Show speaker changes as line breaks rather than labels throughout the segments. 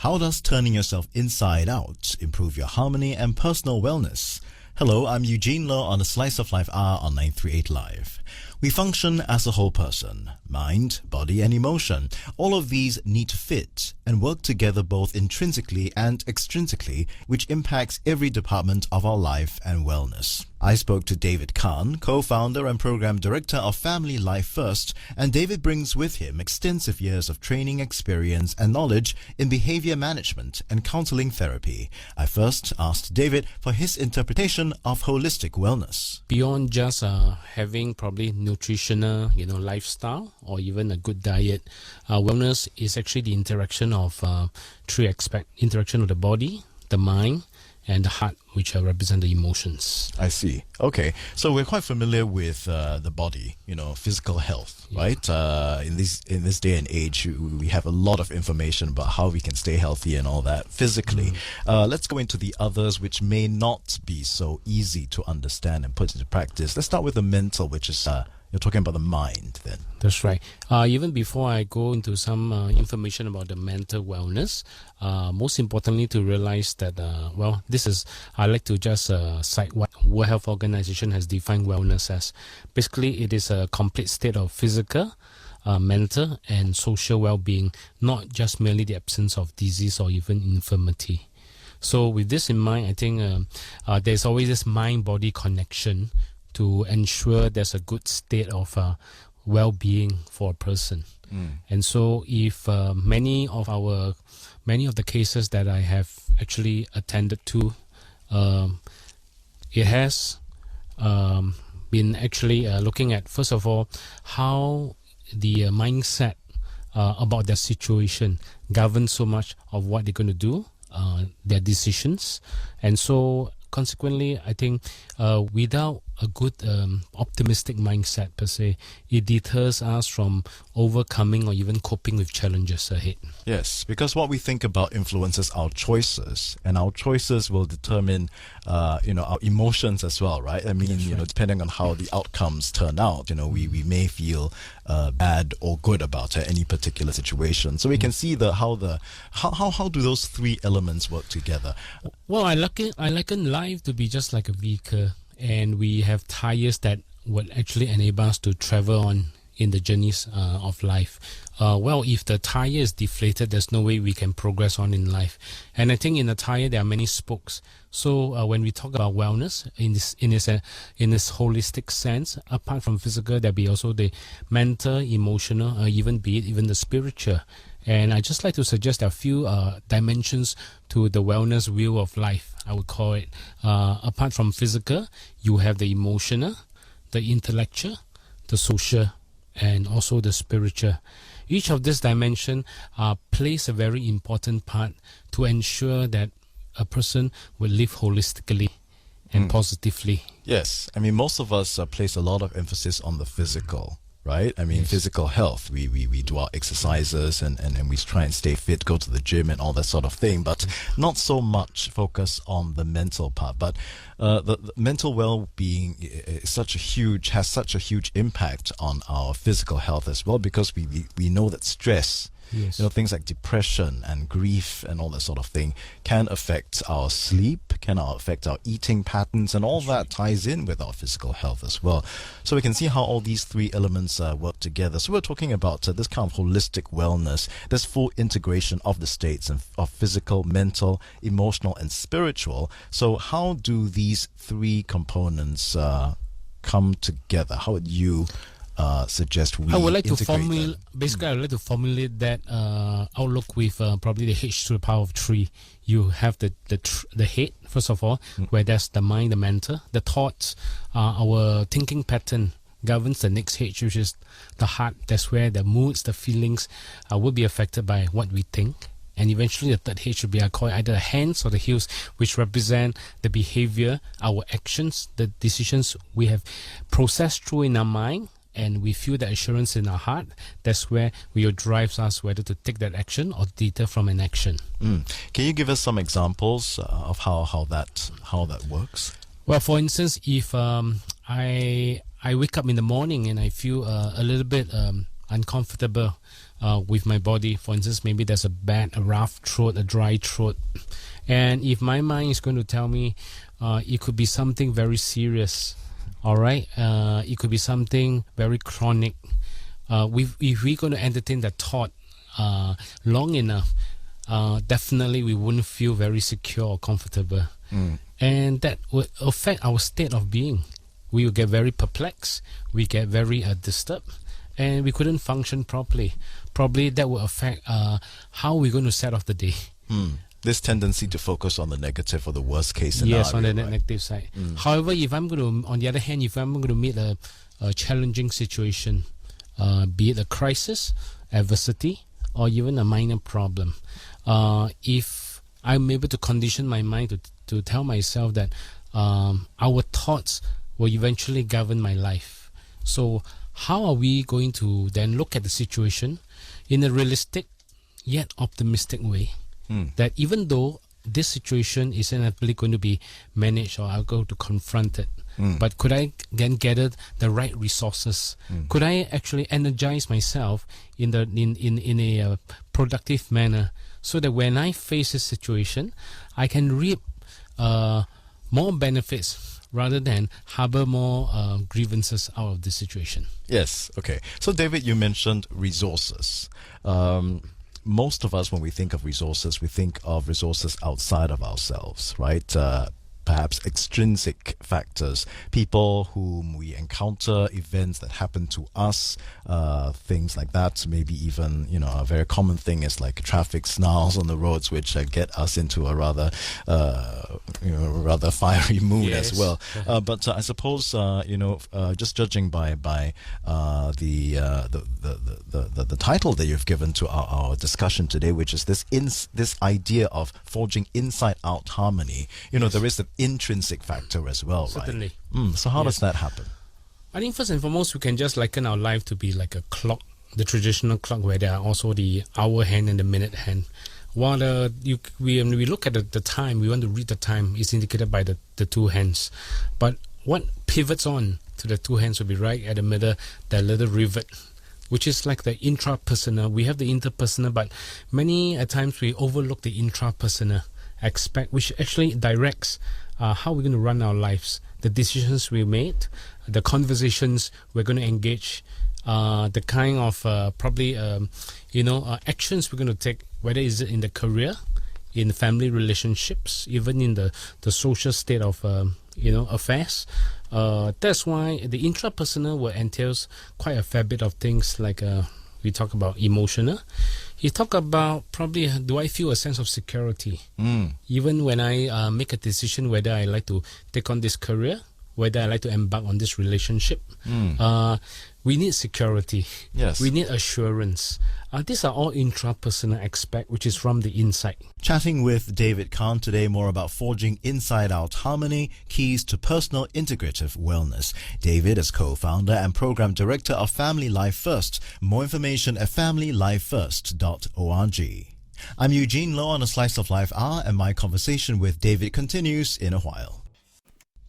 How does turning yourself inside out improve your harmony and personal wellness? Hello, I'm Eugene Lo on the Slice of Life R on 938 Live. We function as a whole person. Mind, body and emotion. All of these need to fit and work together both intrinsically and extrinsically, which impacts every department of our life and wellness. I spoke to David Khan, co-founder and program director of Family Life First, and David brings with him extensive years of training experience and knowledge in behavior management and counseling therapy. I first asked David for his interpretation of holistic wellness.
Beyond just having probably nutritional, lifestyle or even a good diet, wellness is actually the interaction of three aspects: interaction of the body, the mind, and the heart, which represent the emotions.
I see. Okay, so we're quite familiar with the body, physical health, right? In this day and age, we have a lot of information about how we can stay healthy and all that physically. Let's go into the others, which may not be so easy to understand and put into practice. Let's start with the mental, which is you're talking about the mind then.
That's right. Even before I go into some information about the mental wellness, most importantly to realize that, I like to just cite what World Health Organization has defined wellness as. Basically, it is a complete state of physical, mental and social well-being, not just merely the absence of disease or even infirmity. So with this in mind, I think there's always this mind-body connection to ensure there's a good state of well-being for a person. And so if many of the cases that I have actually attended to, it has been actually looking at, first of all, how the mindset about their situation governs so much of what they're going to do, their decisions. And so consequently, I think without a good optimistic mindset per se, it deters us from overcoming or even coping with challenges ahead.
Yes, because what we think about influences our choices, and our choices will determine our emotions as well, right? I mean, depending on how the outcomes turn out, we may feel bad or good about any particular situation. So we can see how do those three elements work together?
Well, I liken life to be just like a vehicle, and we have tires that would actually enable us to travel on in the journeys of life. If the tire is deflated, there's no way we can progress on in life. And I think in a tire there are many spokes. So when we talk about wellness in this holistic sense, apart from physical, there be also the mental, emotional, even the spiritual. And I just like to suggest a few dimensions to the wellness wheel of life, I would call it. Apart from physical, you have the emotional, the intellectual, the social, and also the spiritual. Each of these dimensions plays a very important part to ensure that a person will live holistically and positively.
Yes, I mean, most of us place a lot of emphasis on the physical, right? I mean, physical health. We do our exercises and we try and stay fit, go to the gym and all that sort of thing, but not so much focus on the mental part. But the mental well-being has such a huge impact on our physical health as well, because we know that stress, things like depression and grief and all that sort of thing can affect our sleep, can affect our eating patterns, and all that ties in with our physical health as well. So we can see how all these three elements work together. So we're talking about this kind of holistic wellness, this full integration of the states of physical, mental, emotional, and spiritual. So how do these three components come together? How would you suggest we
I would like to
formulate
that outlook with probably the H to the power of 3. You have the head, first of all, where there's the mind, the mental, the thoughts, our thinking pattern governs the next H, which is the heart. That's where the moods, the feelings will be affected by what we think. And eventually the third H should be called either the hands or the heels, which represent the behavior, our actions, the decisions we have processed through in our mind, and we feel the assurance in our heart. That's where will drives us whether to take that action or deter from an action.
Can you give us some examples of how that works?
Well, for instance, if I wake up in the morning and I feel a little bit uncomfortable, with my body. For instance, maybe there's a rough throat, a dry throat. And if my mind is going to tell me it could be something very serious, all right, it could be something very chronic. If we're going to entertain that thought long enough, definitely we wouldn't feel very secure or comfortable. And that would affect our state of being. We will get very perplexed, we get very disturbed, and we couldn't function properly. Probably that will affect how we're going to set off the day.
This tendency to focus on the negative or the worst case scenario.
Yes, on the
right?
negative side. However, if I'm going to, on the other hand, if I'm going to meet a challenging situation, be it a crisis, adversity, or even a minor problem, if I'm able to condition my mind to tell myself that our thoughts will eventually govern my life. So how are we going to then look at the situation in a realistic yet optimistic way? That even though this situation is inevitably going to be managed, or I'll go to confront it, but could I then gather the right resources? Could I actually energize myself in a productive manner, so that when I face this situation, I can reap more benefits rather than harbor more grievances out of the situation?
Yes. Okay. So, David, you mentioned resources. Most of us, when we think of resources, we think of resources outside of ourselves, right? Perhaps extrinsic factors, people whom we encounter, events that happen to us, things like that. Maybe even, a very common thing is like traffic snarls on the roads, which get us into a rather fiery mood as well. But I suppose, just judging by the title that you've given to our discussion today, which is this idea of forging inside-out harmony. There is an intrinsic factor as well,
Certainly.
right? So how does that happen?
I think first and foremost, we can just liken our life to be like a clock, the traditional clock, where there are also the hour hand and the minute hand. While when we look at the time, we want to read the time, it's indicated by the two hands. But what pivots on to the two hands will be right at the middle, that little rivet, which is like the intrapersonal. We have the interpersonal, but many times we overlook the intrapersonal aspect, which actually directs how we're going to run our lives, the decisions we made, the conversations we're going to engage, the kind of actions we're going to take, whether it's in the career, in family relationships, even in the social state of affairs. That's why the intrapersonal will entails quite a fair bit of things, like we talk about emotional. You talk about probably, do I feel a sense of security? Even when I make a decision whether I like to take on this career, whether I like to embark on this relationship, we need security.
Yes.
We need assurance. These are all intrapersonal aspects, which is from the inside.
Chatting with David Kahn today more about forging inside-out harmony, keys to personal integrative wellness. David is co-founder and program director of Family Life First. More information at familylifefirst.org. I'm Eugene Low on A Slice of Life Hour, and my conversation with David continues in a while.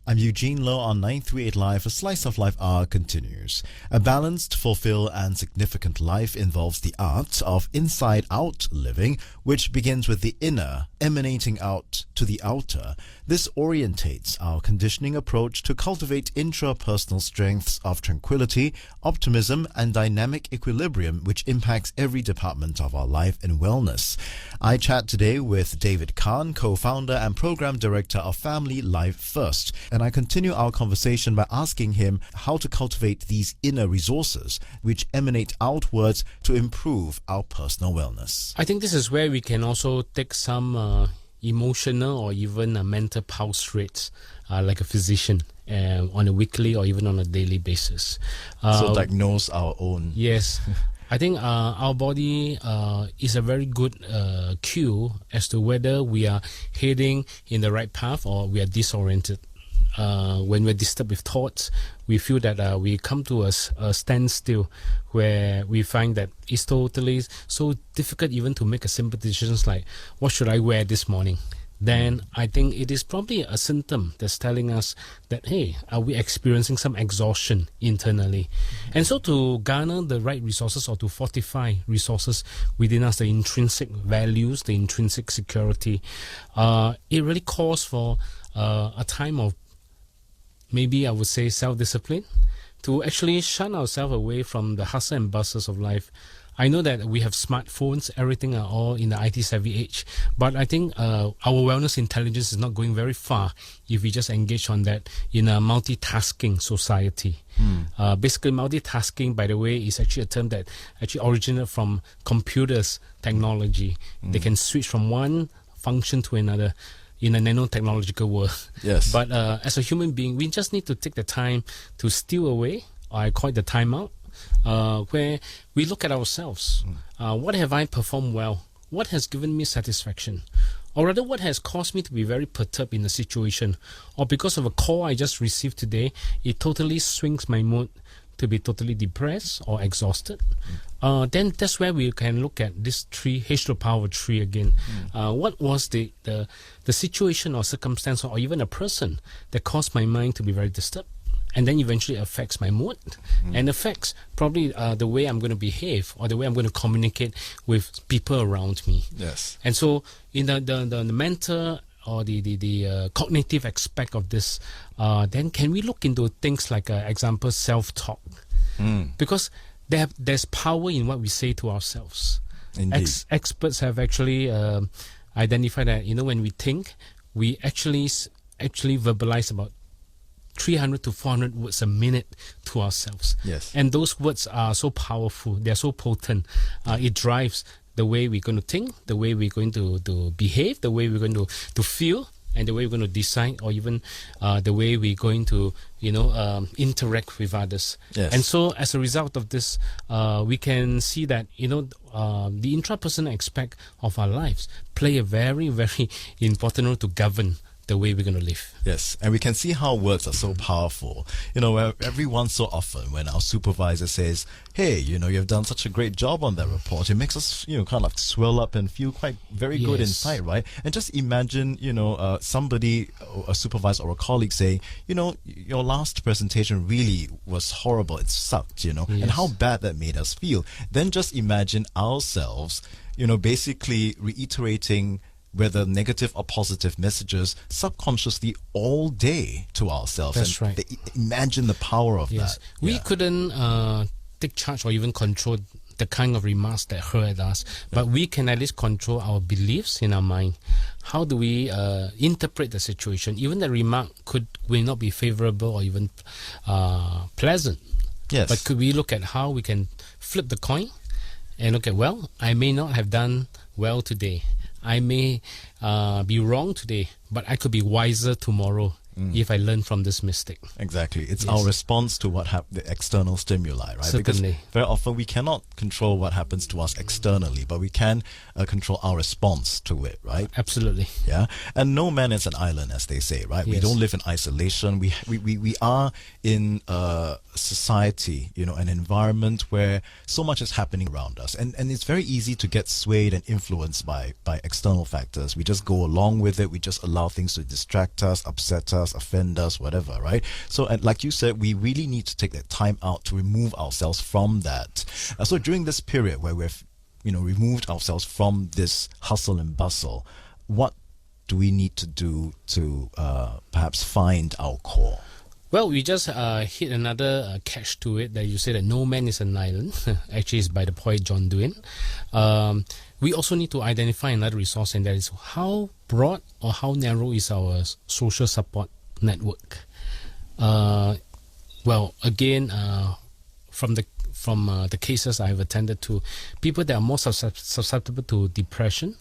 I'm Eugene Low on 938 Live. A Slice of Life Hour continues. A balanced, fulfilled and significant life involves the art of inside-out living, which begins with the inner, emanating out to the outer. This orientates our conditioning approach to cultivate intrapersonal strengths of tranquility, optimism and dynamic equilibrium, which impacts every department of our life and wellness. I chat today with David Kahn, co-founder and program director of Family Life First. And I continue our conversation by asking him how to cultivate these inner resources which emanate outwards to improve our personal wellness.
I think this is where we can also take some emotional or even mental pulse rates, like a physician, on a weekly or even on a daily basis.
So diagnose our own.
Yes. I think our body is a very good cue as to whether we are heading in the right path or we are disoriented. When we're disturbed with thoughts, we feel that we come to a standstill, where we find that it's totally so difficult even to make a simple decisions like, what should I wear this morning? then I think it is probably a symptom that's telling us that, hey, are we experiencing some exhaustion internally? And so to garner the right resources or to fortify resources within us, the intrinsic values, the intrinsic security, it really calls for a time of, maybe I would say, self-discipline, to actually shun ourselves away from the hustle and bustles of life. I know that we have smartphones, everything are all in the IT savvy age, but I think our wellness intelligence is not going very far if we just engage on that in a multitasking society. Basically, multitasking, by the way, is actually a term that actually originated from computers technology. They can switch from one function to another in a nanotechnological world.
Yes.
But as a human being, we just need to take the time to steal away, or I call it the timeout, where we look at ourselves. What have I performed well? What has given me satisfaction? Or rather, what has caused me to be very perturbed in a situation? Or because of a call I just received today, it totally swings my mood to be totally depressed or exhausted. Then that's where we can look at this tree, H to the power of 3 again. What was the situation or circumstance or even a person that caused my mind to be very disturbed? And then eventually affects my mood and affects probably the way I'm going to behave or the way I'm going to communicate with people around me.
Yes.
And so in the mental or the cognitive aspect of this, then can we look into things like, example, self-talk? Because there's power in what we say to ourselves.
Indeed.
Experts have actually identified that, when we think, we actually verbalize about 300 to 400 words a minute to ourselves.
Yes.
And those words are so powerful. They're so potent. It drives the way we're going to think, the way we're going to behave, the way we're going to feel, and the way we're going to decide, or even the way we're going to, interact with others.
Yes.
And so as a result of this, we can see that, the intrapersonal aspect of our lives play a very, very important role to govern the way we're going to live.
Yes, and we can see how words are so powerful. Every once so often when our supervisor says, hey, you've done such a great job on that report, it makes us, kind of swell up and feel quite very good inside, right? And just imagine, somebody, a supervisor or a colleague saying, your last presentation really was horrible, it sucked, and how bad that made us feel. Then just imagine ourselves, basically reiterating whether negative or positive messages subconsciously all day to ourselves.
That's right.
Imagine the power of that.
We couldn't take charge or even control the kind of remarks that hurt us, but we can at least control our beliefs in our mind. How do we interpret the situation? Even the remark will not be favorable or even pleasant.
Yes.
But could we look at how we can flip the coin and look at, I may not have done well today. I may be wrong today, but I could be wiser tomorrow if I learn from this mistake.
Exactly. It's our response to the external stimuli, right?
Certainly.
Because very often we cannot control what happens to us externally, but we can control our response to it, right?
Absolutely.
Yeah. And no man is an island, as they say, right?
Yes.
We don't live in isolation. We are in a society, an environment where so much is happening around us. And it's very easy to get swayed and influenced by external factors. We just go along with it. We just allow things to distract us, upset us, offend us, whatever, right? So, and like you said, we really need to take that time out to remove ourselves from that. So during this period where we've, removed ourselves from this hustle and bustle, what do we need to do to perhaps find our core?
Well, we just hit another catch to it that you say that no man is an island. Actually, it's by the poet John Donne. We also need to identify another resource, and that is how broad or how narrow is our social support network. Well, again, from the cases I've attended to, people that are more susceptible to depression,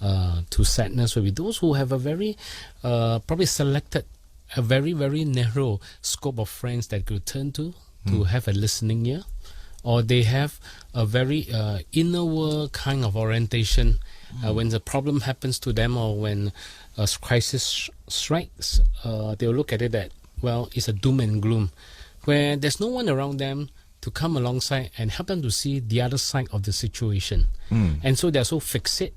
to sadness, will be those who have a very probably selected a very, very narrow scope of friends that could turn to have a listening ear, or they have a very inner world kind of orientation. When the problem happens to them or when a crisis strikes, they'll look at it that, it's a doom and gloom, where there's no one around them to come alongside and help them to see the other side of the situation. And so they're so fixated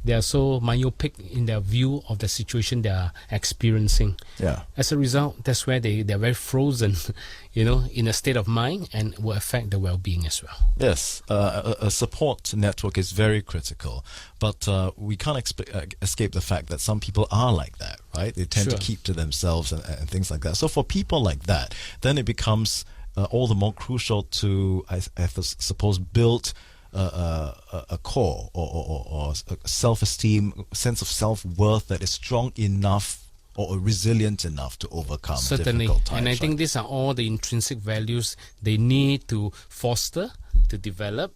they are so myopic in their view of the situation they are experiencing.
Yeah.
As a result, that's where they're very frozen, in a state of mind, and will affect the well-being as well.
Yes, a support network is very critical, but we can't escape the fact that some people are like that, right? They tend to keep to themselves and things like that. So for people like that, then it becomes all the more crucial to, I suppose, build a core or a self-esteem, sense of self-worth that is strong enough or resilient enough to overcome difficult times.
And I think these are all the intrinsic values they need to foster, to develop,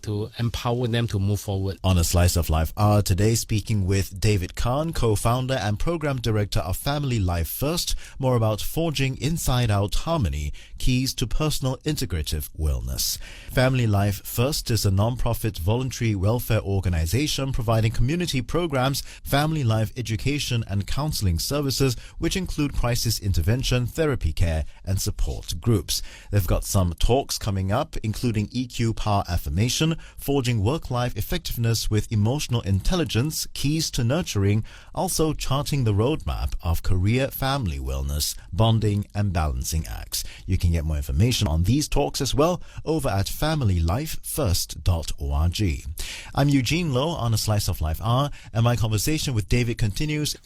to empower them to move forward.
On A Slice of Life are today speaking with David Khan, co-founder and program director of Family Life First, more about forging inside-out harmony, keys to personal integrative wellness. Family Life First is a non-profit voluntary welfare organization providing community programs, family life education and counseling services, which include crisis intervention, therapy care and support groups. They've got some talks coming up, including EQ Power Affirmation, forging work-life effectiveness with emotional intelligence, keys to nurturing, also charting the roadmap of career family wellness, bonding and balancing acts. You can get more information on these talks as well over at familylifefirst.org. I'm Eugene Loh on A Slice of Life R, and my conversation with David continues.